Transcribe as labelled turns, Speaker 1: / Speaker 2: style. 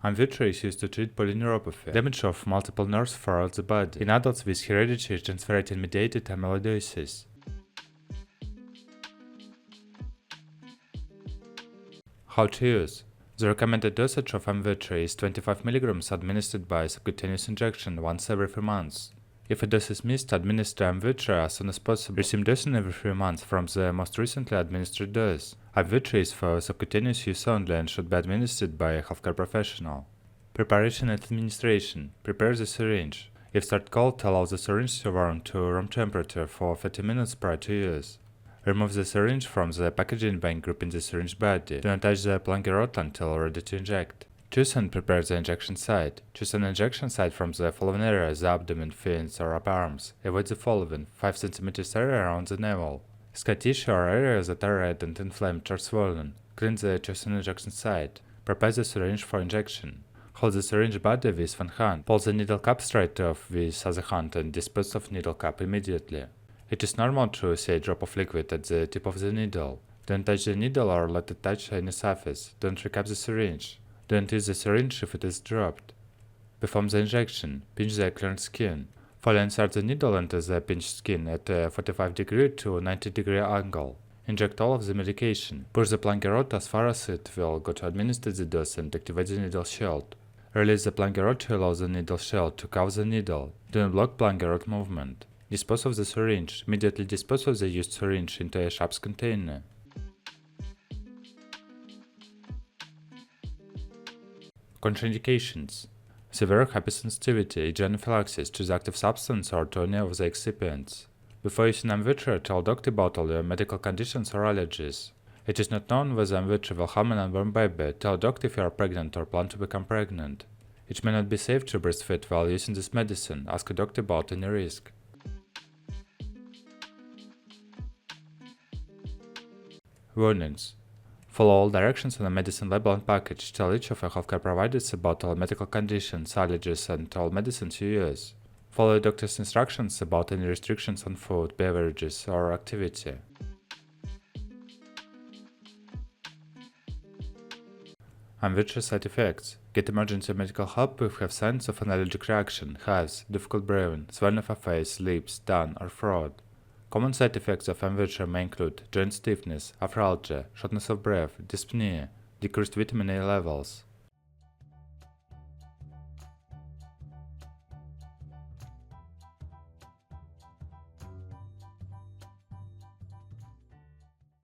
Speaker 1: Amvuttra is used to treat polyneuropathy, damage of multiple nerves throughout the body, in adults with hereditary transthyretin-mediated amyloidosis. How to use? The recommended dosage of Amvuttra is 25 mg administered by subcutaneous injection once every 3 months. If a dose is missed, administer Amvuttra as soon as possible. Resume dosing every 3 months from the most recently administered dose. Amvuttra is for subcutaneous use only and should be administered by a healthcare professional. Preparation and administration. Prepare the syringe. If start cold, allow the syringe to warm to room temperature for 30 minutes prior to use. Remove the syringe from the packaging by grouping the syringe body. Do not touch the plunger until ready to inject. Choose and prepare the injection site. Choose an injection site from the following areas: the abdomen, fins, or upper arms. Avoid the following: 5 cm area around the navel. Scar tissue or areas that are red and inflamed or swollen. Clean the chosen injection site. Prepare the syringe for injection. Hold the syringe body with one hand. Pull the needle cap straight off with other hand and dispose of needle cap immediately. It is normal to see a drop of liquid at the tip of the needle. Don't touch the needle or let it touch any surface. Don't recap the syringe. Don't use the syringe if it is dropped. Perform the injection. Pinch the cleared skin. Fully insert the needle into the pinched skin at a 45° to 90° angle. Inject all of the medication. Push the plunger rod as far as it will go to administer the dose and activate the needle shield. Release the plunger rod to allow the needle shield to cover the needle. Do not block plunger rod movement. Dispose of the syringe. Immediately dispose of the used syringe into a sharps container. Contraindications. Severe hypersensitivity, e.g. anaphylaxis to the active substance or to any of the excipients. Before using Amvuttra, tell doctor about all your medical conditions or allergies. It is not known whether Amvuttra will harm an unborn baby. Tell doctor if you are pregnant or plan to become pregnant. It may not be safe to breastfeed while using this medicine. Ask a doctor about any risk. Warnings. Follow all directions on the medicine label and package. Tell each of your healthcare providers about all medical conditions, allergies, and all medicines you use. Follow your doctor's instructions about any restrictions on food, beverages, or activity. Amvuttra side effects. Get emergency medical help if you have signs of an allergic reaction, hives, difficult breathing, swelling of a face, lips, tongue, or throat. Common side effects of Amvuttra may include joint stiffness, arthralgia, shortness of breath, dyspnea, decreased vitamin A levels.